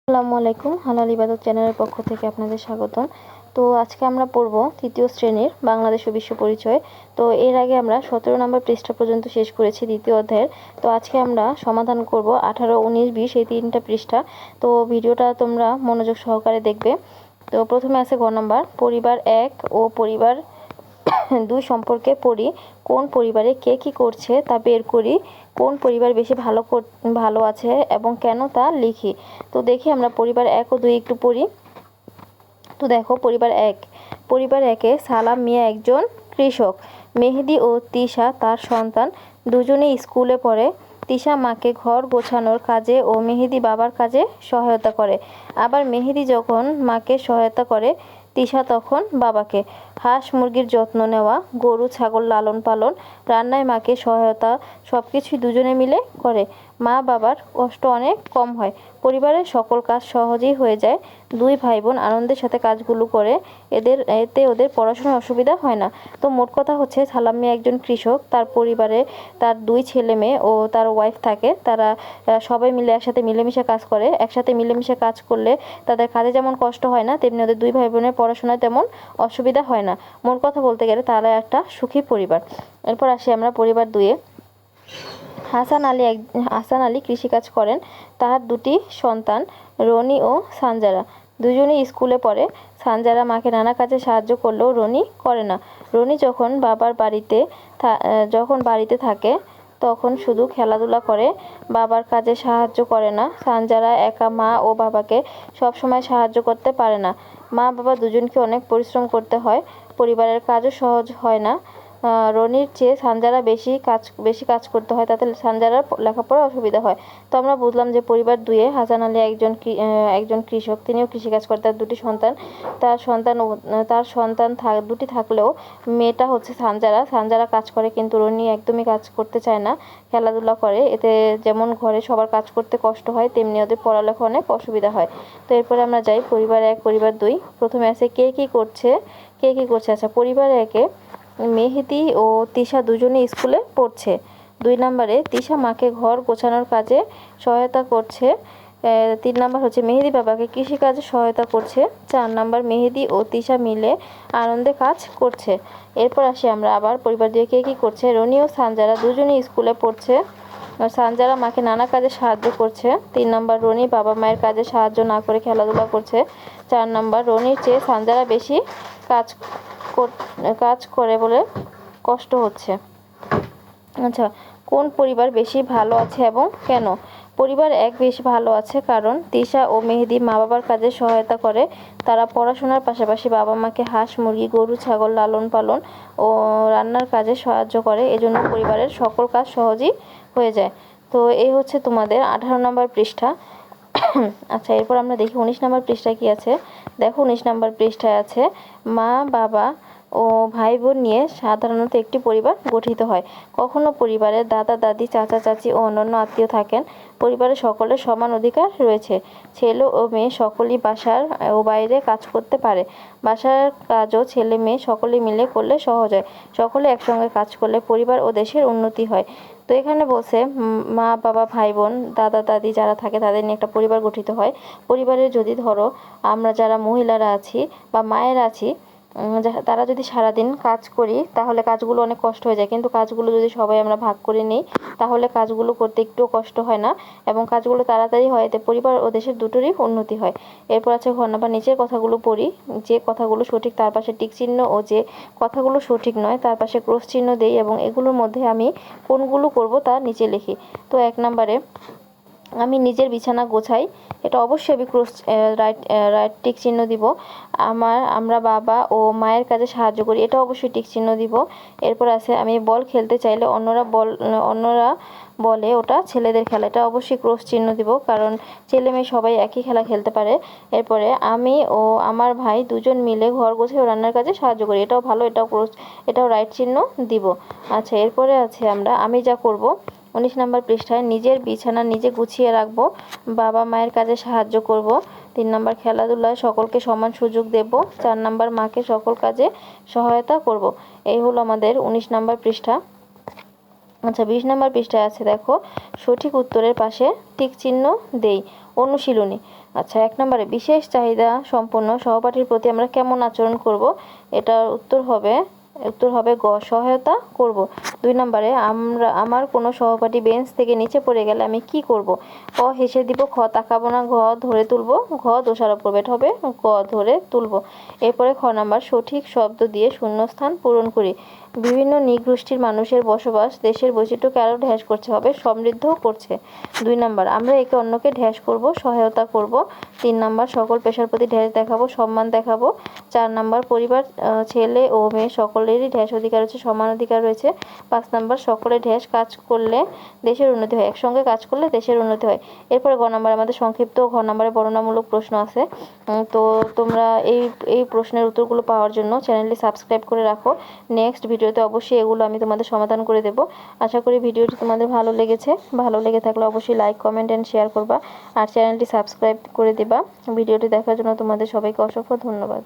আসসালামু আলাইকুম। হালাল ইবাদত চ্যানেলের পক্ষ থেকে আপনাদের স্বাগতম। তো আজকে আমরা পড়ব তৃতীয় শ্রেণীর বাংলাদেশ ও বিশ্ব পরিচয়। তো এর আগে আমরা 17 নম্বর পৃষ্ঠা পর্যন্ত শেষ করেছি দ্বিতীয় অধ্যায়ের। তো আজকে আমরা সমাধান করব 18, 19, 20 এই তিনটা পৃষ্ঠা। তো ভিডিওটা তোমরা মনোযোগ সহকারে দেখবে। তো প্রথমে আছে ঘ নাম্বার, পরিবার 1 ও পরিবার 2 সম্পর্কে পড়ি। কোন পরিবারে কে কী করছে তা বের করি। কোন পরিবার বেশি ভালো আছে এবং কেন তা লিখি। তো দেখি আমরা পরিবার 1 ও 2 একটু পড়ি। তো দেখো পরিবার 1-এ সালাম মিয়া একজন কৃষক। মেহেদি ও তিশা তার সন্তান, দুজনেই স্কুলে পড়ে। তিশা মাকে ঘর গোছানোর কাজে ও মেহেদি বাবার কাজে সহায়তা করে। আবার মেহেদি যখন মাকে সহায়তা করে, তিশা তখন বাবাকে। হাঁস মুরগির যত্ন নেওয়া, গরু ছাগল লালন পালন, রান্নায় মাকে সহায়তা, সব কিছুই দুজনে মিলে করে। মা বাবার কষ্ট অনেক কম হয়। পরিবারের সকল কাজ সহজেই হয়ে যায়। 2 ভাই বোন আনন্দের সাথে কাজগুলো করে। এতে ওদের পড়াশোনার অসুবিধা হয় না। তো মোট কথা হচ্ছে, সালাম মিয়া একজন কৃষক। তার পরিবারে তার 2 ছেলে মেয়ে ও তার ওয়াইফ থাকে। তারা সবাই মিলে একসাথে মিলেমিশে কাজ করে। একসাথে মিলেমিশে কাজ করলে তাদের কাজে যেমন কষ্ট হয় না, তেমনি ওদের 2 ভাই বোনের পড়াশোনায় তেমন অসুবিধা হয় না। মোট কথা বলতে গেলে তারা একটা সুখী পরিবার। এরপর আসি আমরা পরিবার 2-এ। হাসান আলী কৃষিকাজ করেন। তার 2টি সন্তান, রনি ও সানজারা। দুজনেই স্কুলে পড়ে। সানজারা মাকে নানা কাজে সাহায্য করলেও রনি করে না। রনি যখন বাড়িতে থাকে তখন শুধু খেলাধুলা করে, বাবার কাজে সাহায্য করে না। সানজারা একা মা ও বাবাকে সবসময় সাহায্য করতে পারে না। মা বাবা দুজনকে অনেক পরিশ্রম করতে হয়। পরিবারের কাজও সহজ হয় না। রনির চেয়ে সানজারা বেশি কাজ করতে হয়, তাতে সানজারার লেখাপড়ায় অসুবিধা হয়। তো আমরা বুঝলাম যে পরিবার 2-এ হাসান আলী একজন কৃষক, তিনিও কৃষিকাজ করে। তার 2টি সন্তান, তার সন্তান 2টি থাকলেও মেয়েটা হচ্ছে সানজারা কাজ করে, কিন্তু রনি একদমই কাজ করতে চায় না, খেলাধুলা করে। এতে যেমন ঘরে সবার কাজ করতে কষ্ট হয়, তেমনি ওদের পড়ালেখা অনেক অসুবিধা হয়। তো এরপরে আমরা যাই পরিবার 1, পরিবার 2। প্রথমে আছে কে কী করছে। আচ্ছা, পরিবার 1-এ মেহেদি ও তিশা দুজনেই স্কুলে পড়ছে। 2 নম্বরে তিশা মাকে ঘর গোছানোর কাজে সহায়তা করছে। 3 নম্বর হচ্ছে মেহেদি বাবাকে কৃষিকাজে সহায়তা করছে। 4 নম্বর মেহেদি ও তিশা মিলে আনন্দে কাজ করছে। এরপর আসি আমরা আবার পরিবার 2-এ কে কী করছে। রনি ও সানজারা দুজনেই স্কুলে পড়ছে। সানজারা মাকে নানা কাজে সাহায্য করছে। 3 নম্বর রনি বাবা মায়ের কাজে সাহায্য না করে খেলাধুলা করছে। 4 নম্বর রনির চেয়ে সানজারা বেশি কাজ করে বলে কষ্ট হচ্ছে। আচ্ছা, কোন পরিবার বেশি ভালো আছে এবং কেন। পরিবার 1 বেশি ভালো আছে কারণ তিশা ও মেহেদি মা বাবার কাজে সহায়তা করে। তারা পড়াশোনার পাশাপাশি বাবা মাকে হাঁস মুরগি গরু ছাগল লালন পালন ও রান্নার কাজে সাহায্য করে। এজন্য পরিবারের সকল কাজ সহজেই হয়ে যায়। তো এই হচ্ছে তোমাদের 18 নম্বর পৃষ্ঠা। আচ্ছা, এরপর আমরা দেখি 19 নম্বর পৃষ্ঠায় কি আছে। দেখো 19 নম্বর পৃষ্ঠায় আছে, মা বাবা ও ভাই বোন নিয়ে সাধারণত একটি পরিবার গঠিত হয়। কখনো পরিবারে দাদা দাদি চাচা চাচি ও অন্যান্য আত্মীয় থাকেন। পরিবারের সকলের সমান অধিকার রয়েছে। ছেলে ও মেয়ে সকলেই বাসার ও বাইরে কাজ করতে পারে। বাসার কাজও ছেলে মেয়ে সকলে মিলে করলে সহজ হয়। সকলে একসঙ্গে কাজ করলে পরিবার ও দেশের উন্নতি হয়। তো এখানে বলছে মা বাবা ভাই বোন দাদা দাদি যারা থাকে তাদের নিয়ে একটা পরিবার গঠিত হয়। পরিবারের যদি ধরো আমরা যারা মহিলারা আছি বা মায়েরা আছি, তারা যদি সারাদিন কাজ করি তাহলে কাজগুলো অনেক কষ্ট হয়ে যায়, কিন্তু কাজগুলো যদি সবাই আমরা ভাগ করে নিই তাহলে কাজগুলো করতে একটুও কষ্ট হয় না এবং কাজগুলো তাড়াতাড়ি হয়। এতে পরিবার ও দেশের দুটোরই উন্নতি হয়। এরপর আছে ঘ নাম্বার, নিচের কথাগুলো পড়ি। যে কথাগুলো সঠিক তার পাশে টিক চিহ্ন ও যে কথাগুলো সঠিক নয় তার পাশে ক্রস চিহ্ন দেই এবং এগুলোর মধ্যে আমি কোনগুলো করব তা নিচে লিখি। তো 1 নম্বরে আমি নিজের বিছানা গোছাই, এটা অবশ্যই আমি রাইট টিক চিহ্ন দিব। আমরা বাবা ও মায়ের কাজে সাহায্য করি, এটা অবশ্যই টিক চিহ্ন দিব। এরপর আছে আমি বল খেলতে চাইলে অন্যরা বলে ওটা ছেলেদের খেলা, এটা অবশ্যই ক্রস চিহ্ন দিব, কারণ ছেলে মেয়ে সবাই একই খেলা খেলতে পারে। এরপরে আমি ও আমার ভাই দুজন মিলে ঘর গোছাই ও রান্নার কাজে সাহায্য করি, এটাও ভালো, এটাও রাইট চিহ্ন দিব। আচ্ছা, এরপরে আছে আমি যা করব। 19 নম্বর পৃষ্ঠায় নিজের বিছানা নিজে গুছিয়ে রাখবো, বাবা মায়ের কাজে সাহায্য করব। 3 নম্বর খেলাধুলায় সকলকে সমান সুযোগ দেব। 4 নম্বর মাকে সকল কাজে সহায়তা করব। এই হলো আমাদের 19 নম্বর পৃষ্ঠা। আচ্ছা, 20 নম্বর পৃষ্ঠায় আছে দেখো, সঠিক উত্তরের পাশে টিক চিহ্ন দেই। অনুশীলনী, আচ্ছা, 1 নম্বরে বিশেষ চাহিদা সম্পন্ন সহপাঠীর প্রতি আমরা কেমন আচরণ করব? এটার উত্তর হবে গ, সহায়তা করব। 2 নম্বরে আমার কোনো সহপাঠী বেঞ্চ থেকে নিচে পড়ে গেলে আমি কি করব? ক, হেসে দিব, খ, তাকাবো না, ঘ, ধরে তুলব, ঘ, দোষারোপ করবো। এটা হবে গ, ধরে তুলব। এরপরে খ নাম্বার, সঠিক শব্দ দিয়ে শূন্যস্থান পূরণ করি। বিভিন্ন নৃগোষ্ঠীর মানুষের বসবাস দেশের বৈচিত্র্যকে আরও ঢ্যাস করছে, হবে সমৃদ্ধ করছে। 2 নাম্বার, আমরা একে অন্যকে ঢ্যাস করব, সহায়তা করব। 3 নাম্বার, সকল পেশার প্রতি ঢ্যাস দেখাবো, সম্মান দেখাবো। 4 নাম্বার, পরিবার ছেলে ও মেয়ে সকলেরই ঢ্যাস অধিকার রয়েছে, সমান অধিকার রয়েছে। 5 নাম্বার, সকলে ঢ্যাস কাজ করলে দেশের উন্নতি হয়, একসঙ্গে কাজ করলে দেশের উন্নতি হয়। এরপরে গ নাম্বার আমাদের সংক্ষিপ্ত, ঘ নাম্বারে বর্ণনামূলক প্রশ্ন আছে। তো তোমরা এই প্রশ্নের উত্তরগুলো পাওয়ার জন্য চ্যানেলটি সাবস্ক্রাইব করে রাখো। নেক্সট ভিডিওতে অবশ্যই এগুলো আমি তোমাদের সমাধান করে দেব। আশা করি ভিডিওটি তোমাদের ভালো লেগেছে। ভালো লেগে থাকলে অবশ্যই লাইক, কমেন্ট অ্যান্ড শেয়ার করবা, আর চ্যানেলটি সাবস্ক্রাইব করে দিবা। ভিডিওটি দেখার জন্য তোমাদের সবাইকে অসংখ্য ধন্যবাদ।